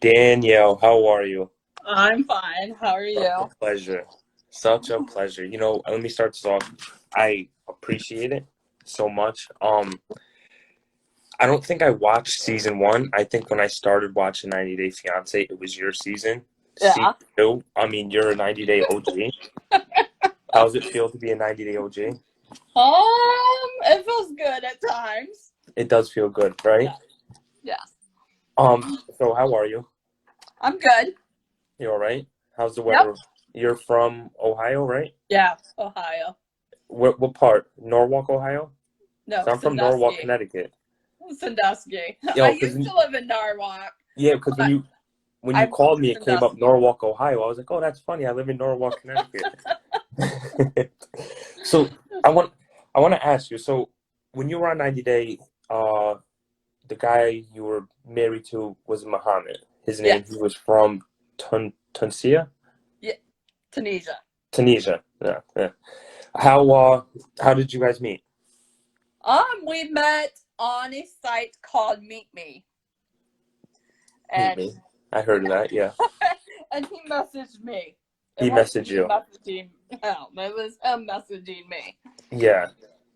Danielle, how are you? I'm fine. How are Such a you? pleasure. Such a pleasure. Let me start this off. I appreciate it so much. I don't think I watched season one. I think when I started watching 90 Day Fiance, it was your season. Season Yeah. two, you're a 90 Day OG. How does it feel to be a 90 Day OG? It feels good at times. It does feel good, right? Yeah. Yes. So how are you? I'm good. You all right? How's the Yep. weather? You're from Ohio, right? Yeah. Ohio. What part? Norwalk, Ohio? No, So I'm from Norwalk, Sandusky. Connecticut. Sandusky. I Yo, used to live in Norwalk, because but when you I moved called to me, it came up Sandusky. Norwalk, Ohio. I was like, oh, that's funny. I live in Norwalk, Connecticut. So I want I want to ask you. So when you were on 90 Day, uh, the guy you were married to was Mohamed. His name. He Yes. was from Tunisia, Yeah. Tunisia. Tunisia. Yeah, yeah. How did you guys meet? We met on a site called Meet Me, Meet and me. I heard of that. Yeah. and he messaged me. It He wasn't messaged me you. messaging him. It was him messaging me. Yeah.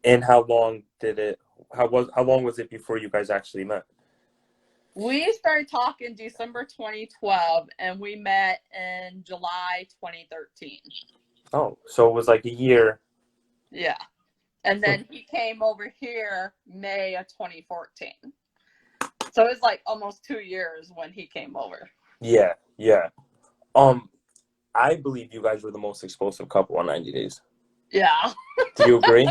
And how long did it? How long was it before you guys actually met? We started talking December 2012 and we met in July 2013. Oh, so it was like a year. Yeah. And then he came over here May of 2014. So it was like almost 2 years when he came over. Yeah, yeah. Um, I believe you guys were the most explosive couple on 90 Days. Yeah. Do you agree?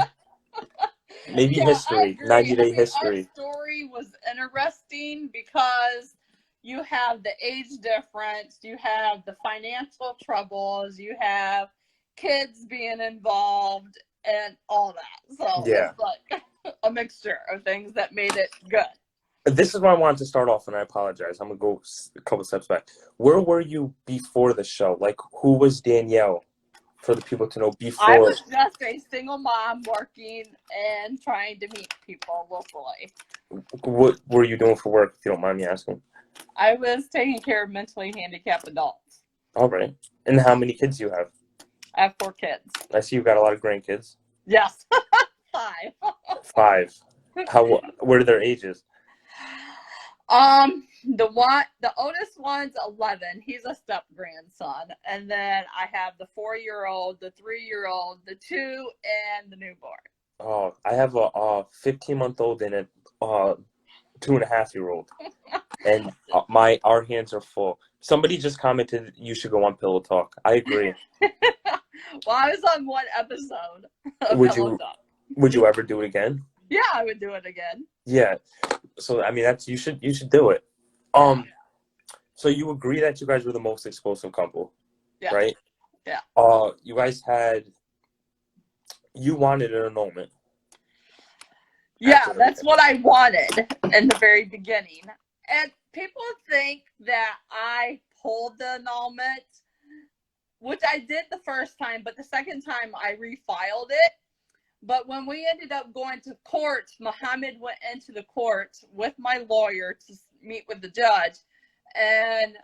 Maybe Yeah, I history, agree. 90 I Day mean, our history. story was interesting because you have the age difference, you have the financial troubles, you have kids being involved, and all that. So Yeah. it's like a mixture of things that made it good. This is where I wanted to start off, and I apologize. I'm gonna go a couple steps back. Where were you before the show? Like, who was Danielle? For the people to know I before. was just a single mom working and trying to meet people locally. What were you doing for work, if you don't mind me asking? I was taking care of mentally handicapped adults. All right. And how many kids do you have? I have 4 kids. I see you got a lot of grandkids. Yes. 5. 5. What are their ages? The oldest one's 11. He's a step grandson, and then I have the 4-year-old, the 3-year-old, the 2, and the newborn. Oh, I have a 15-month-old and a 2.5-year-old, and our hands are full. Somebody just commented you should go on Pillow Talk. I agree. Well, I was on one episode of Would Pillow you Talk. would you ever do it again? Yeah, I would do it again. Yeah. So I mean that's you should do it. So you agree that you guys were the most explosive couple, Yeah. right? Yeah. You guys you wanted an annulment. Yeah, that's what I wanted in the very beginning. And people think that I pulled the annulment, which I did the first time, but the second time I refiled it. But when we ended up going to court, Mohamed went into the court with my lawyer to meet with the judge, and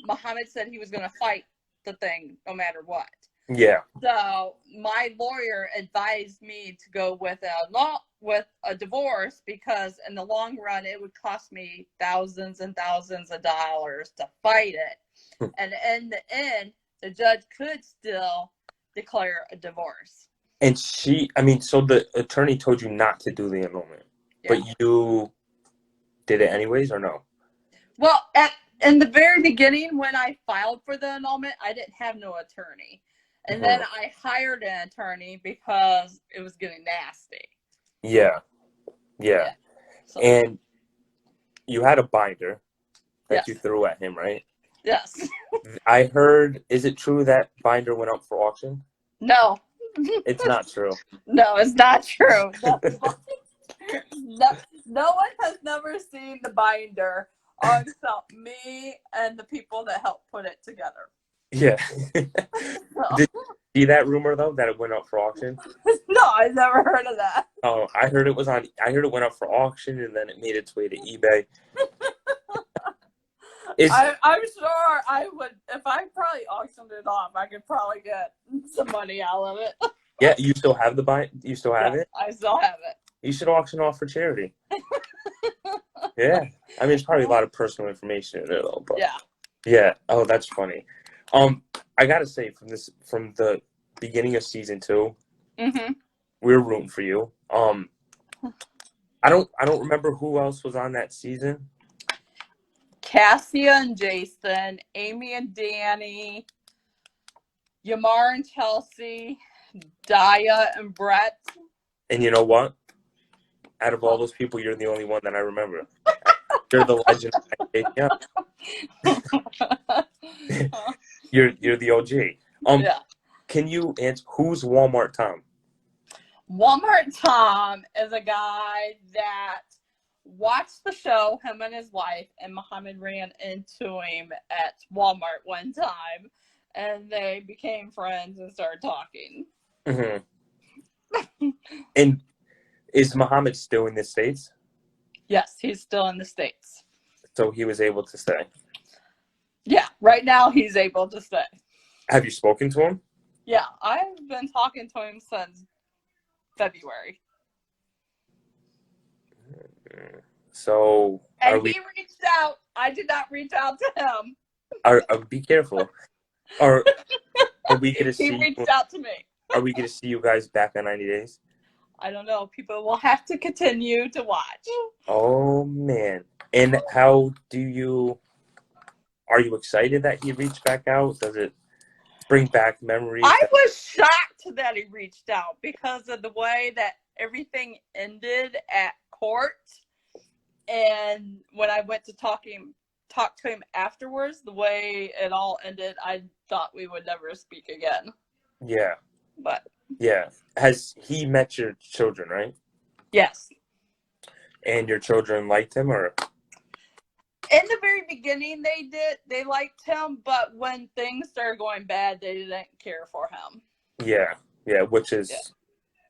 Mohamed said he was going to fight the thing no matter what. Yeah. So my lawyer advised me to go with a divorce because in the long run it would cost me thousands and thousands of dollars to fight it, and in the end the judge could still declare a divorce. And so the attorney told you not to do the annulment, Yeah. but you did it anyways, or no? Well, in the very beginning when I filed for the annulment, I didn't have no attorney. And then I hired an attorney because it was getting nasty. Yeah. So. And you had a binder that you threw at him, right? Yes. I heard, is it true that binder went up for auction? No. It's not true. No, it's not true. No one has never seen the binder except me and the people that helped put it together. Yeah. Did you see that rumor though, that it went up for auction? No, I've never heard of that. Oh, I heard it went up for auction and then it made its way to eBay. Is I'm sure I would, if I probably auctioned it off, I could probably get some money out of it. yeah, you still have the buy? You still have Yeah, it? I still have it. You should auction off for charity. Yeah, I mean, it's probably a lot of personal information in it, though. But Yeah. yeah, oh, that's funny. I gotta say, from the beginning of season 2, Mm-hmm. we were rooting for you. I don't remember who else was on that season. Cassia and Jason, Amy and Danny, Yamar and Chelsea, Daya and Brett. And you know what? Out of all those people, you're the only one that I remember. You're the legend. Yeah, you're the OG. Yeah. Can you answer who's Walmart Tom? Walmart Tom is a guy that watched the show, him and his wife, and Mohamed ran into him at Walmart one time, and they became friends and started talking. Mm-hmm. And is Mohamed still in the States? Yes, he's still in the States. So he was able to stay. Yeah, right now he's able to stay. Have you spoken to him? Yeah, I've been talking to him since February. So and he reached out. I did not reach out to him. Be careful. Are we gonna see? He reached out to me. Are we gonna see you guys back on 90 Days? I don't know. People will have to continue to watch. Oh man! And how do you? Are you excited that he reached back out? Does it bring back memories? I was shocked that he reached out because of the way that everything ended at court. And when I went to talk to him afterwards, the way it all ended, I thought we would never speak again. Yeah. But yeah. Has he met your children, right? Yes. And your children liked him, or? In the very beginning, they did. They liked him, but when things started going bad, they didn't care for him. Yeah. Yeah, which is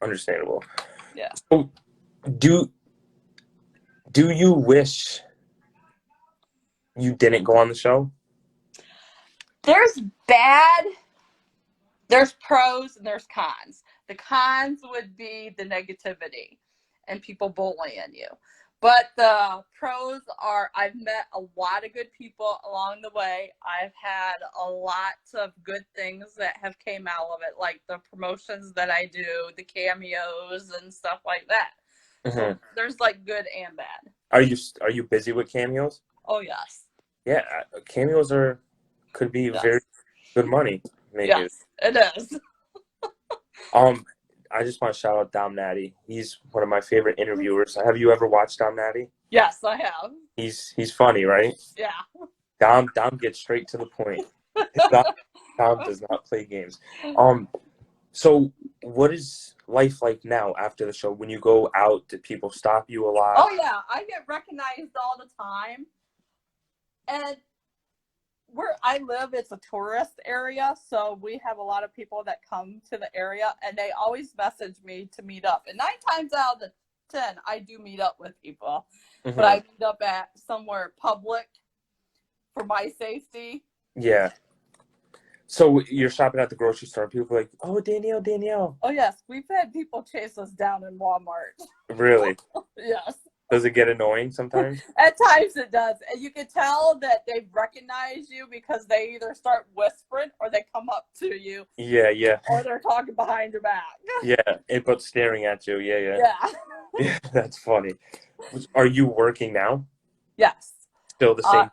understandable. Yeah. So, do you wish you didn't go on the show? There's pros and there's cons. The cons would be the negativity and people bullying you. But the pros are I've met a lot of good people along the way. I've had a lot of good things that have came out of it, like the promotions that I do, the cameos and stuff like that. Mm-hmm. So there's like good and bad. Are you busy with cameos? Oh yes. Yeah, cameos could be very good money. Maybe. Yes, it is. I just want to shout out Dom Natty. He's one of my favorite interviewers. Have you ever watched Dom Natty? Yes, I have. He's funny, right? Yeah. Dom gets straight to the point. Dom does not play games. So what is life like now after the show? When you go out, do people stop you a lot? Oh yeah, I get recognized all the time. And where I live, it's a tourist area, so we have a lot of people that come to the area, and they always message me to meet up. And 9 times out of the 10, I do meet up with people, but I meet up at somewhere public for my safety. Yeah. So you're shopping at the grocery store, and people are like, "Oh, Danielle." Oh yes, we've had people chase us down in Walmart. Really? Yes. Does it get annoying sometimes? At times it does. And you can tell that they recognize you because they either start whispering or they come up to you. Yeah. Or they're talking behind your back. Yeah, but staring at you. Yeah. Yeah, that's funny. Are you working now? Yes. Still the same?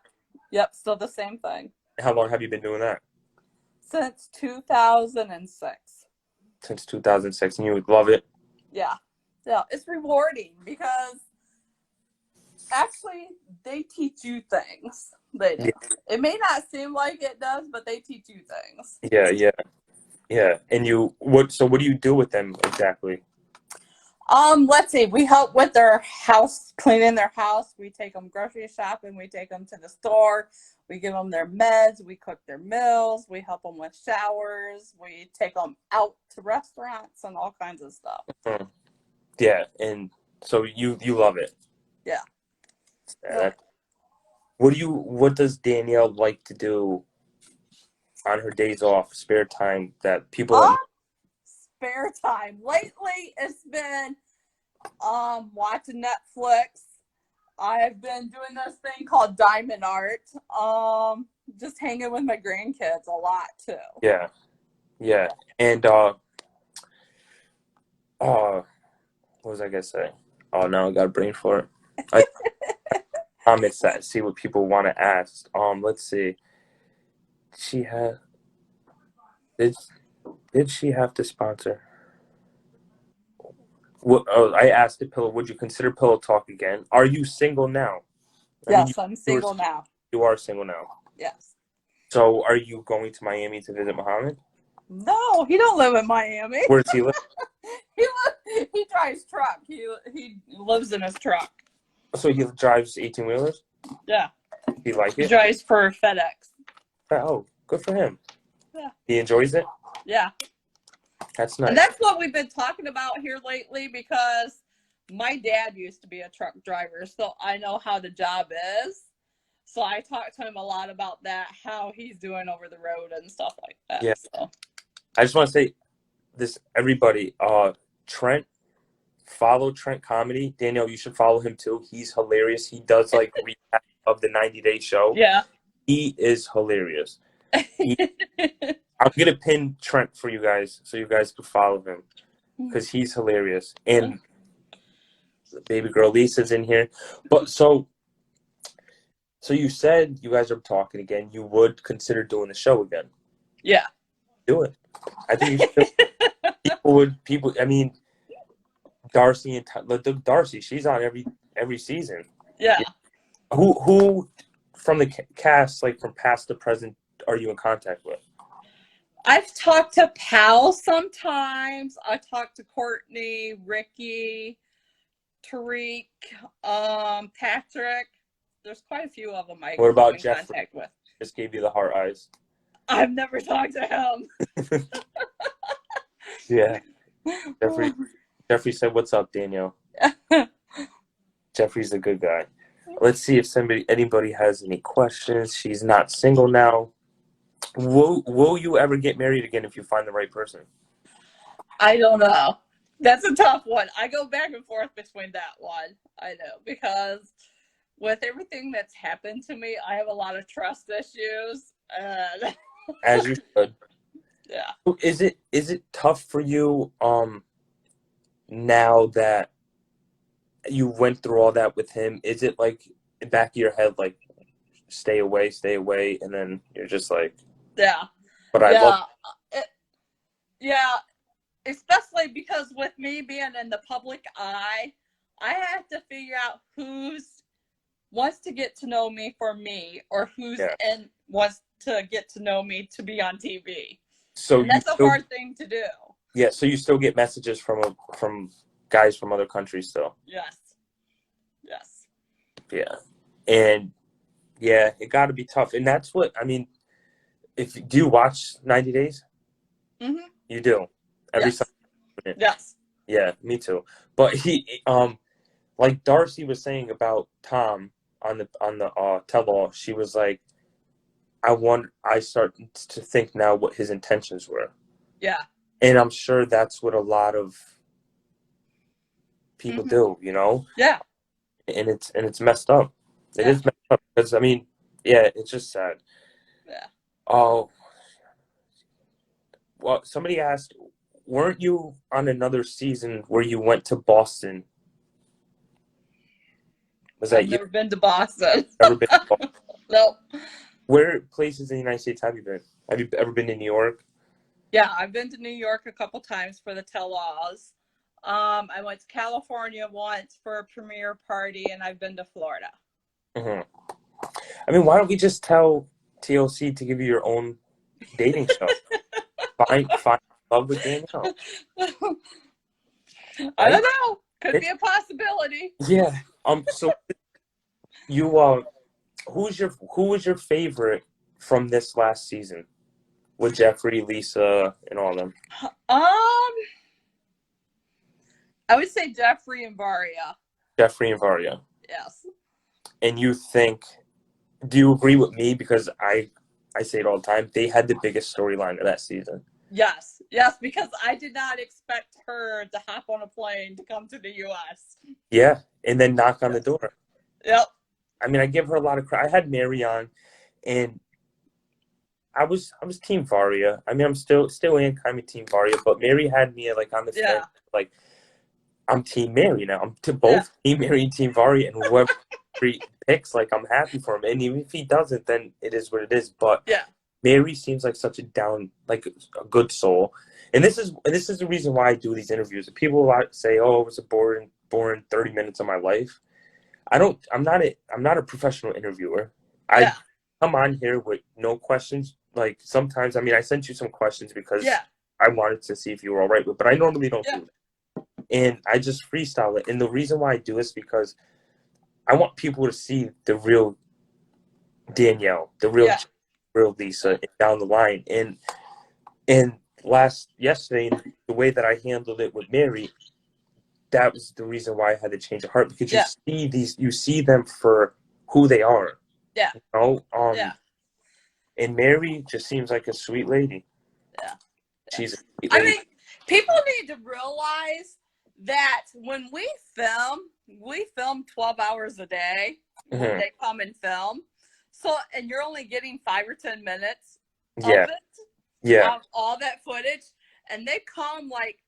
Yep, still the same thing. How long have you been doing that? Since 2006. Since 2006, and you love it? Yeah, it's rewarding because actually, they teach you things. They do. Yeah. It may not seem like it does, but they teach you things. Yeah. And what do you do with them exactly? Let's see. We help with their house, cleaning their house. We take them grocery shopping. We take them to the store. We give them their meds. We cook their meals. We help them with showers. We take them out to restaurants and all kinds of stuff. Mm-hmm. Yeah, and so you love it. Yeah. What does Danielle like to do on her days off, spare time that people Um, don't? spare time. Lately, it's been watching Netflix. I've been doing this thing called diamond art. Just hanging with my grandkids a lot too. Yeah, yeah. And what was I gonna say? Oh no, I got a brain for it. I comments that see what people want to ask. Let's see. She had did did she have to sponsor? What, oh, I asked the pillow. Would you consider pillow talk again? Are you single now? I mean, Yes, I'm single now. you are single now. Yes. So, are you going to Miami to visit Mohamed? No, he don't live in Miami. Where does he live? He drives truck. He lives in his truck. So he drives 18-wheelers? Yeah. He like He it? drives for FedEx. Oh, good for him. Yeah. He enjoys it? Yeah. That's nice. And that's what we've been talking about here lately because my dad used to be a truck driver, so I know how the job is. So I talked to him a lot about that, how he's doing over the road and stuff like that. Yeah. So. I just want to say this, everybody. Trent, follow Trent Comedy. Danielle, you should follow him too. He's hilarious. He does like recap of the 90-day show. Yeah. He is hilarious. I'm gonna pin Trent for you guys so you guys can follow him because he's hilarious. And baby girl Lisa's in here. But so you said you guys are talking again. You would consider doing the show again. Yeah. Do it. I think you should. People. I mean, Darcy and Darcy. She's on every season. Yeah. Who from the cast, like from past to present, are you in contact with? I've talked to Pal sometimes. I talked to Courtney, Ricky, Tariq, Patrick. There's quite a few of them I What about in Jeffrey? contact with. Just gave you the heart eyes. I've never talked to him. Yeah. Jeffrey said, "What's up, Danielle?" Jeffrey's a good guy. Let's see if anybody has any questions. She's not single now. Will you ever get married again if you find the right person? I don't know. That's a tough one. I go back and forth between that one. I know because with everything that's happened to me, I have a lot of trust issues. As you should. Yeah. Is it tough for you now that you went through all that with him? Is it like in the back of your head like stay away, and then you're just like, yeah. But I love yeah, especially because with me being in the public eye, I have to figure out who's wants to get to know me for me or who's and wants to get to know me to be on TV. So and that's a hard thing to do. Yeah, so you still get messages from guys from other countries still. Yes. Yeah. And yeah, it got to be tough. And that's what I mean, do you watch 90 Days? Mhm. You do. Every Sunday. Yes. Yeah, me too. But he like Darcy was saying about Tom on the tell-all, she was like, I start to think now what his intentions were. Yeah. And I'm sure that's what a lot of people do, you know? Yeah. And it's messed up. It is messed up because I mean, yeah, it's just sad. Yeah. Oh. Well, somebody asked, weren't you on another season where you went to Boston? I've never been to Boston. Never been to Boston? Nope. Where places in the United States have you been? Have you ever been to New York? Yeah, I've been to New York a couple times for the tell-alls. I went to California once for a premiere party, and I've been to Florida. Mm-hmm. I mean, why don't we just tell TLC to give you your own dating show? Find love with Danielle. I don't know. Could be a possibility. Yeah. So you who was your favorite from this last season with Jeffrey, Lisa, and all of them? I would say Jeffrey and Varia. Jeffrey and Varia. Yes. And you think Do you agree with me? Because I say it all the time. They had the biggest storyline of that season. Yes, yes, because I did not expect her to hop on a plane to come to the U.S. Yeah, and then knock on the door. Yep. I mean, I give her a lot of credit. I had Mary on, and I was Team Varia. I mean, I'm still in kind of Team Varia, but Mary had me like on the Yeah. fence. Like I'm Team Mary now. I'm to Yeah. both Team Mary and Team Varia, and whoever he picks, like I'm happy for him. And even if he doesn't, then it is what it is. But Yeah. Mary seems like such a like a good soul, and this is the reason why I do these interviews. People a lot say, "Oh, it was a boring 30 minutes of my life." I'm not a professional interviewer. I Yeah. come on here with no questions. Like sometimes, I mean, I sent you some questions because Yeah. I wanted to see if you were all right with, but I normally don't Yeah. do that. And I just freestyle it. And the reason why I do this because I want people to see the real Danielle, the real Yeah. real Lisa down the line. And yesterday, the way that I handled it with Mary, that was the reason why I had to change of heart because Yeah. you see them for who they are. Yeah. You know, Yeah. and Mary just seems like a sweet lady. Yeah. She's a sweet I lady. mean, people need to realize that when we film 12 hours a day when Mhm. they come and film. So, and you're only getting 5 or 10 minutes of Yeah, it, yeah, of all that footage. And they come like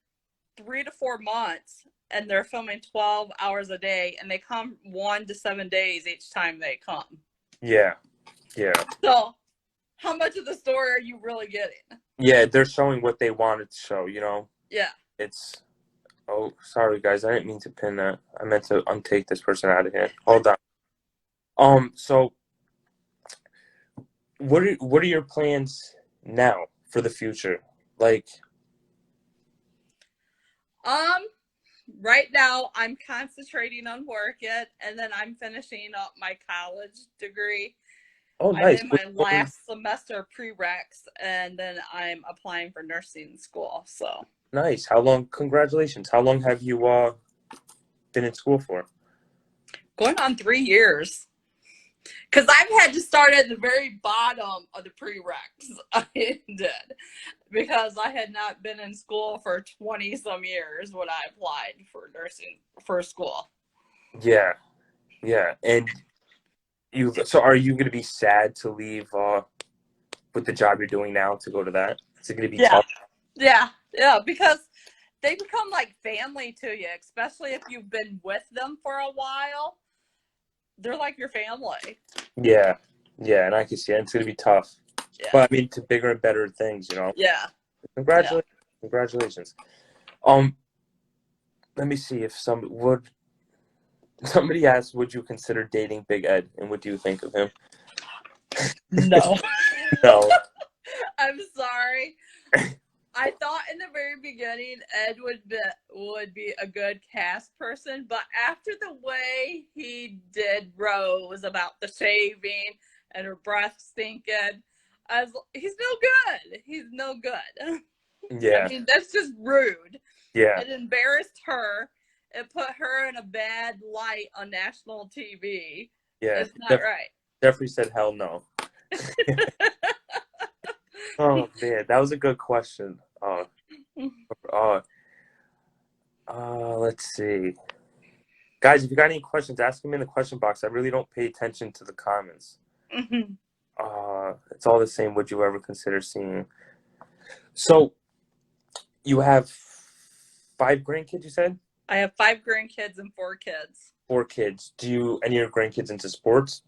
3 to 4 months and they're filming 12 hours a day and they come 1 to 7 days each time they come. yeah, yeah. So, how much of the story are you really getting? Yeah, they're showing what they wanted to show, you know? Yeah. It's oh, sorry guys, I didn't mean to pin that. I meant to untake this person out of here. Hold on. So what are your plans now for the future? Like, Um, right now I'm concentrating on work yet, and then I'm finishing up my college degree. oh I'm nice. in my last semester of prereqs, and then I'm applying for nursing school. So Nice. How long congratulations. How long have you been in school for? going on 3 years. Because I've had to start at the very bottom of the prereqs. I did. Because I had not been in school for 20 some years when I applied for nursing for school. Yeah. Yeah. And are you going to be sad to leave with the job you're doing now to go to that? Is it going to be Yeah. tough? Yeah, because they become like family to you, especially if you've been with them for a while. They're like your family. Yeah. Yeah, and I can see it. It's going to be tough. Yeah. But I mean to bigger and better things, you know. Yeah. Congratulations. Congratulations. Let me see if somebody asked, would you consider dating Big Ed and what do you think of him? No. No. I'm sorry. I thought in the very beginning Ed would be a good cast person, but after the way he did Rose about the shaving and her breath stinking, he's no good. He's no good. I Yeah. mean, that's just rude. Yeah. It embarrassed her. It put her in a bad light on national TV. Yeah. It's not right. Jeffrey said hell no. Oh man, that was a good question. Uh, let's see. Guys, if you got any questions, ask them in the question box. I really don't pay attention to the comments. It's all the same. Would you ever consider seeing? So you have 5 grandkids, you said? I have 5 grandkids and 4 kids. 4 kids. Do you any of your grandkids into sports?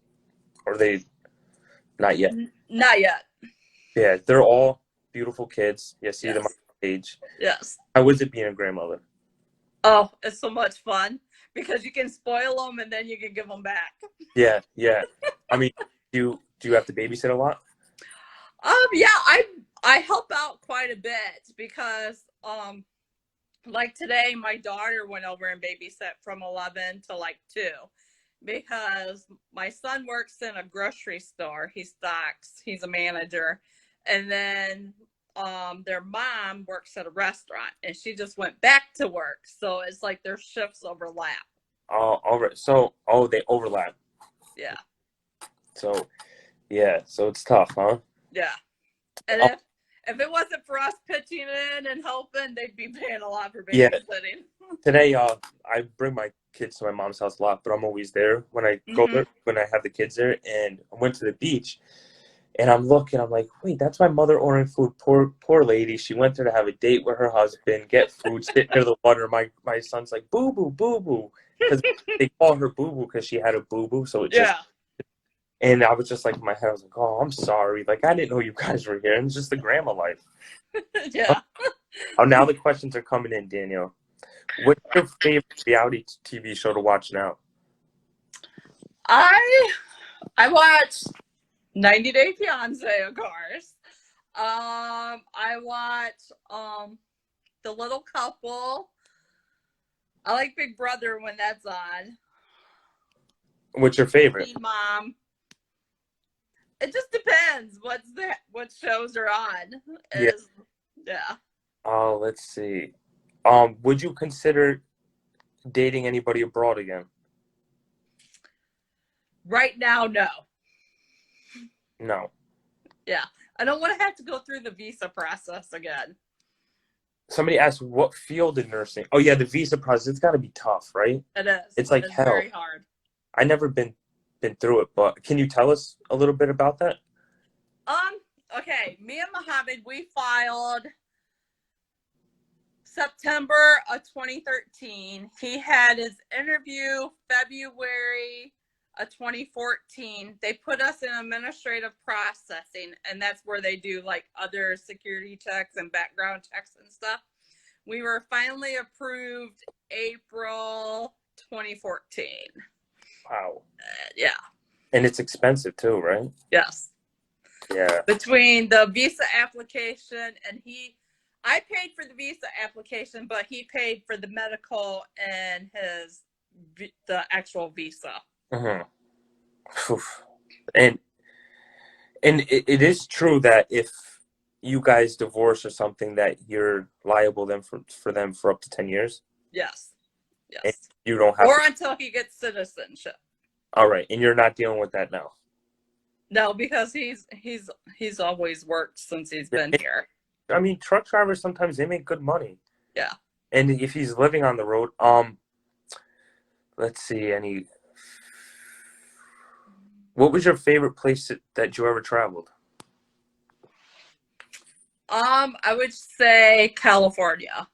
Or are they not yet? Not yet. Yeah, they're all beautiful kids. You see them on Yes. stage. Yes. How is it being a grandmother? Oh, it's so much fun because you can spoil them and then you can give them back. Yeah, yeah. I mean, do you have to babysit a lot? Yeah, I help out quite a bit because like today my daughter went over and babysat from 11 to like 2 because my son works in a grocery store. He stocks. He's a manager. And then their mom works at a restaurant and she just went back to work. So it's like their shifts overlap. Oh, all right. So, they overlap. Yeah. So yeah, so it's tough, huh? Yeah. And Oh, if it wasn't for us pitching in and helping, they'd be paying a lot for yeah. babysitting. Today, I bring my kids to my mom's house a lot, but I'm always there when I go Mm-hmm. there, when I have the kids there. And I went to the beach, and I'm looking, I'm like, wait, that's my mother ordering food. Poor lady. She went there to have a date with her husband, get food, sit near the water. My son's like, boo boo, boo boo, because they call her boo boo because she had a boo boo. So it just, Yeah. and I was just like, in my head, I was like, oh, I'm sorry. Like, I didn't know you guys were here. And it's just the grandma life. Yeah. Oh, now the questions are coming in, Danielle. What's your favorite reality TV show to watch now? I watched 90 Day Fiance, of course. I watch The Little Couple. I like Big Brother when that's on. What's your favorite? Teen Mom. It just depends what shows are on. Yeah. Yeah. Oh, let's see. Would you consider dating anybody abroad again? Right now, no. No. Yeah. I don't want to have to go through the visa process again. Somebody asked what field in nursing. Oh yeah, the visa process. It's got to be tough, right? It is. It's like It's hell. very hard. I never been through it, but can you tell us a little bit about that? Okay. Me and Mohamed, we filed September of 2013. He had his interview February of 2014. They put us in administrative processing, and that's where they do like other security checks and background checks and stuff. We were finally approved April 2014. Wow. Yeah. And it's expensive too, right? Yes. Yeah. Between the visa application and I paid for the visa application, but he paid for the medical and the actual visa. Mm-hmm. And it is true that if you guys divorce or something, that you're liable then for them for up to 10 years. Yes. And Yes. you don't have Or to. until he gets citizenship. All right, and you're not dealing with that now. No, because he's always worked since he's been here. I mean, truck drivers sometimes they make good money. Yeah. And if he's living on the road, let's see, what was your favorite place that you ever traveled? I would say California.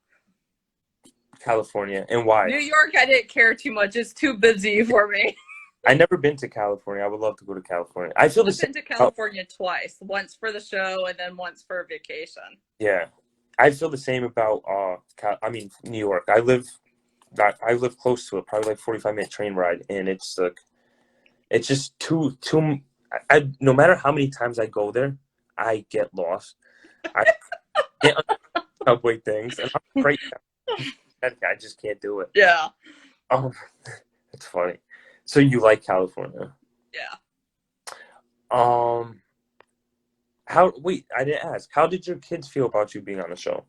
California, and why? New York, I didn't care too much. It's too busy for me. I never been to California. I would love to go to California. I feel the I've same. been to California twice. Once for the show and then once for a vacation. Yeah, I feel the same about New York. I live close to it, probably like 45-minute train ride, and it's like it's just too. No matter how many times I go there, I get lost. I can't understand subway things, and I'm great. I just can't do it. Yeah. Oh, it's funny. So you like California? Yeah. I didn't ask. How did your kids feel about you being on the show?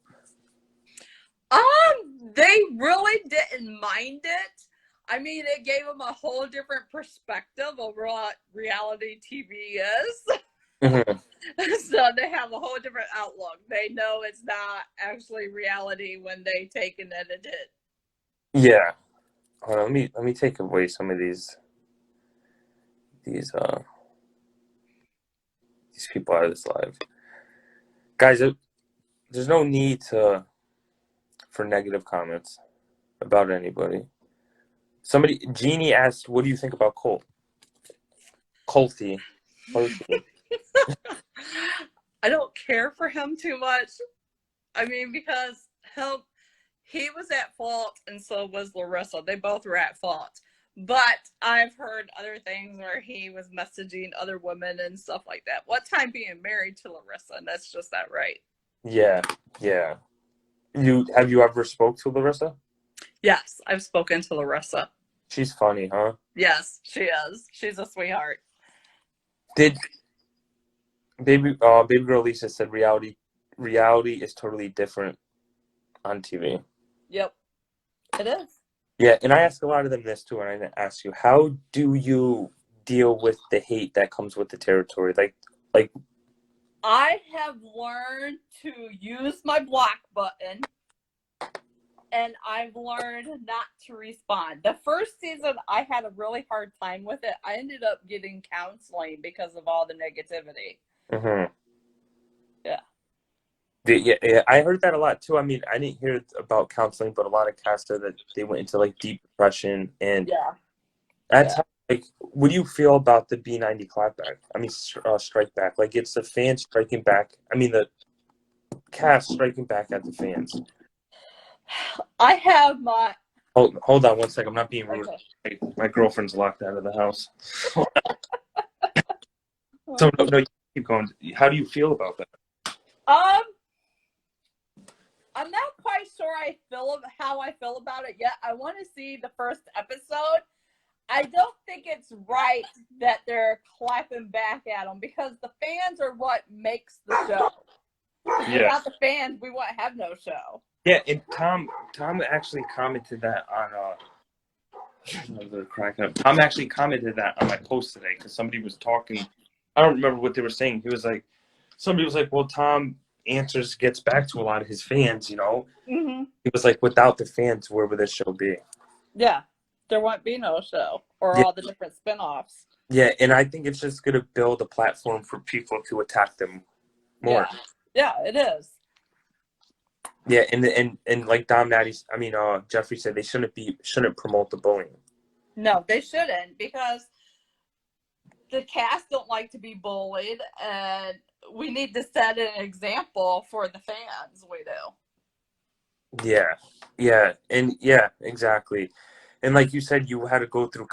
They really didn't mind it. I mean, it gave them a whole different perspective of what reality TV is. Mm-hmm. So they have a whole different outlook. They know it's not actually reality when they take and edit it. Yeah. Hold on, let me take away some of these people out of this live. Guys, there's no need for negative comments about anybody. Jeannie asked, what do you think about Colt? Colty. I don't care for him too much. I mean, because he was at fault and so was Larissa. They both were at fault. But I've heard other things where he was messaging other women and stuff like that. What time being married to Larissa? And that's just not right. Yeah, yeah. Have you ever spoke to Larissa? Yes, I've spoken to Larissa. She's funny, huh? Yes, she is. She's a sweetheart. Did baby girl Lisa said reality is totally different on TV. Yep, it is. Yeah, and I ask a lot of them this too, and I ask you, how do you deal with the hate that comes with the territory? Like I have learned to use my block button, and I've learned not to respond. The first season, I had a really hard time with it. I ended up getting counseling because of all the negativity. mhm. Yeah. Yeah, I heard that a lot too. I mean, I didn't hear about counseling, but a lot of cast said that they went into like deep depression, and Yeah. that's Yeah. how, like, what do you feel about the B90 clapback? I mean, strike back. Like, it's the fans striking back. I mean, the cast striking back at the fans. I have my. Hold on one second. I'm not being rude. Okay. My girlfriend's locked out of the house. So no, you keep going. How do you feel about that? I'm not quite sure how I feel about it yet. I want to see the first episode. I don't think it's right that they're clapping back at them because the fans are what makes the show. Yeah. Without the fans, we wouldn't have no show. Yeah, and Tom actually commented that on Tom actually commented that on my post today because somebody was talking. I don't remember what they were saying. Somebody was like, "Well, Tom gets back to a lot of his fans, you know." Mm-hmm. He was like, "Without the fans, where would this show be?" Yeah, there won't be no show or Yeah. all the different spinoffs. Yeah, and I think it's just gonna build a platform for people to attack them more. Yeah, it is. Yeah, and like Jeffrey said, they shouldn't promote the bullying. No, they shouldn't because the cast don't like to be bullied, and we need to set an example for the fans. We do. Yeah, and yeah, exactly. And like you said, you had to go through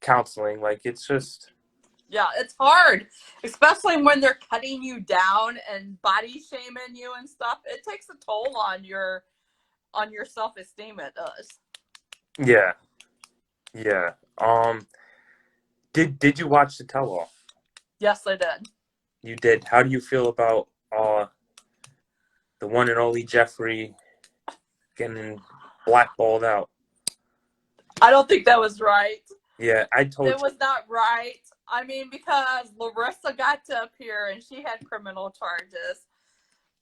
counseling. Like it's just. Yeah, it's hard, especially when they're cutting you down and body shaming you and stuff. It takes a toll on your self-esteem. It does. Yeah. Did you watch the tell-all? Yes, I did. You did. How do you feel about the one and only Jeffrey getting blackballed out? I don't think that was right. Yeah, I told you. It was not right. I mean, because Larissa got to appear and she had criminal charges.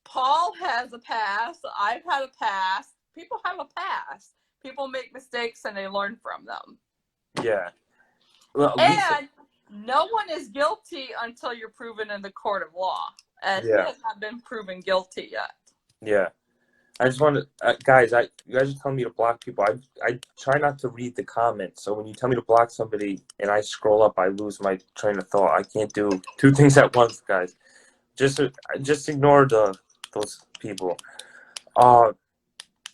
Paul has a past. I've had a past. People have a past. People make mistakes and they learn from them. Yeah. Well, and no one is guilty until you're proven in the court of law. And he has not been proven guilty yet. Yeah. I just want to, guys, you guys are telling me to block people. I try not to read the comments. So when you tell me to block somebody and I scroll up, I lose my train of thought. I can't do two things at once, guys. Just ignore those people.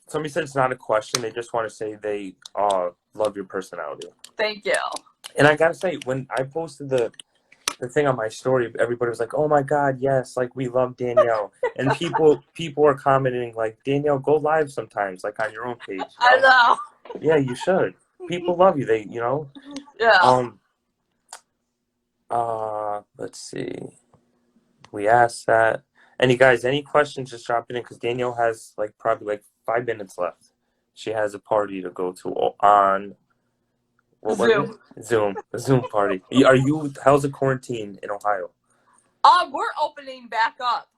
Somebody said it's not a question. They just want to say they love your personality. Thank you. And I gotta say, when I posted the thing on my story, everybody was like, "Oh my God, yes! Like we love Danielle." And people are commenting like, "Danielle, go live sometimes, like on your own page." I know. Yeah, you should. People love you. They, Yeah. Let's see. We asked that. Any questions? Just drop it in because Danielle has probably 5 minutes left. She has a party to go to on. Zoom. A Zoom party. How's the quarantine in Ohio? We're opening back up.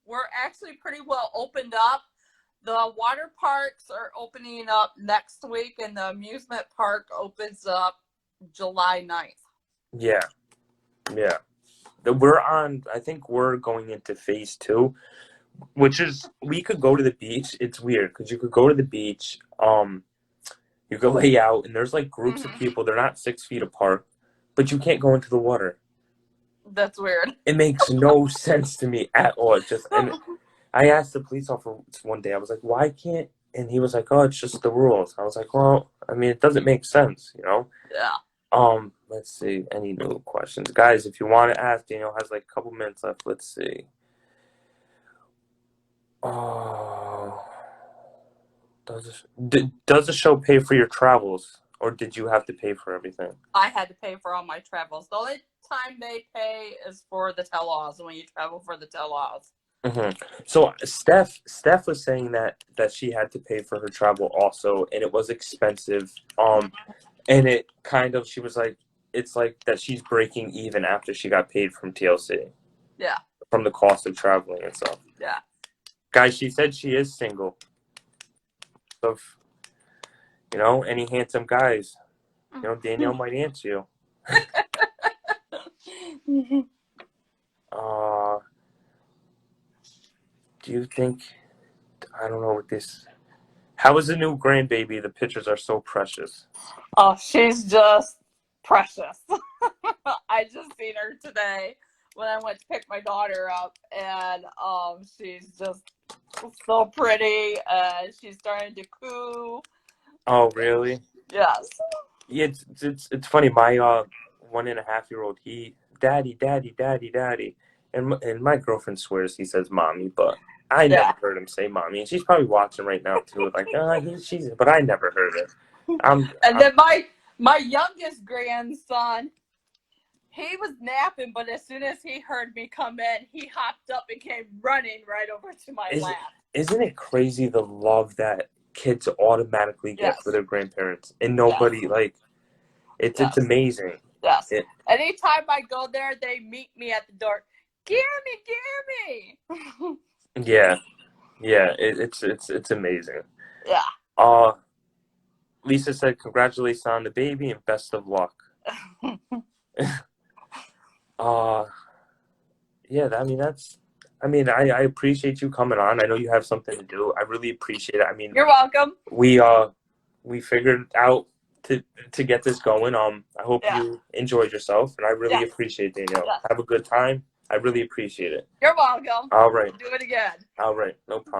We're actually pretty well opened up. The water parks are opening up next week, and the amusement park opens up July 9th. Yeah. I think we're going into phase 2, which is we could go to the beach. It's weird because you could go to the beach. You go lay out, and there's groups of people. They're not 6 feet apart, but you can't go into the water. That's weird. It makes no sense to me at all. And I asked the police officer one day. I was like, "Why can't?" And he was like, "Oh, it's just the rules." I was like, "Well, I mean, it doesn't make sense, you know." Yeah. Let's see. Any new questions, guys? If you want to ask, Danielle has a couple minutes left. Let's see. Does the show pay for your travels, or did you have to pay for everything? I had to pay for all my travels. The only time they pay is for the tell-alls, when you travel for the tell-alls. Mm-hmm. So Steph was saying that she had to pay for her travel also, and it was expensive. And it kind of, she was like, it's like that she's breaking even after she got paid from TLC. Yeah. From the cost of traveling and stuff. Yeah. Guys, she said she is single. So, any handsome guys, Danielle might answer you. Do you think, I don't know what this, how is the new grandbaby? The pictures are so precious. Oh, she's just precious. I just seen her today when I went to pick my daughter up, and she's just so pretty. She's starting to coo. Oh, really? Yes. Yeah, it's funny. My 1.5-year-old, he, daddy, daddy, daddy, daddy, and my girlfriend swears he says mommy, but I never heard him say mommy, and she's probably watching right now too. Like, she's, but I never heard it. Then my youngest grandson, he was napping, but as soon as he heard me come in, he hopped up and came running right over to my lap. Isn't it crazy the love that kids automatically get for their grandparents, and nobody it's amazing. Yes. Anytime I go there, they meet me at the door. Gimme. Yeah. It's amazing. Yeah. Lisa said, "Congratulations on the baby and best of luck." Yeah. I appreciate you coming on. I know you have something to do. I really appreciate it. You're welcome. We figured out to get this going. I hope you enjoyed yourself, and I really appreciate it, Danielle. Have a good time. I really appreciate it. You're welcome. All right. Do it again. All right. No problem.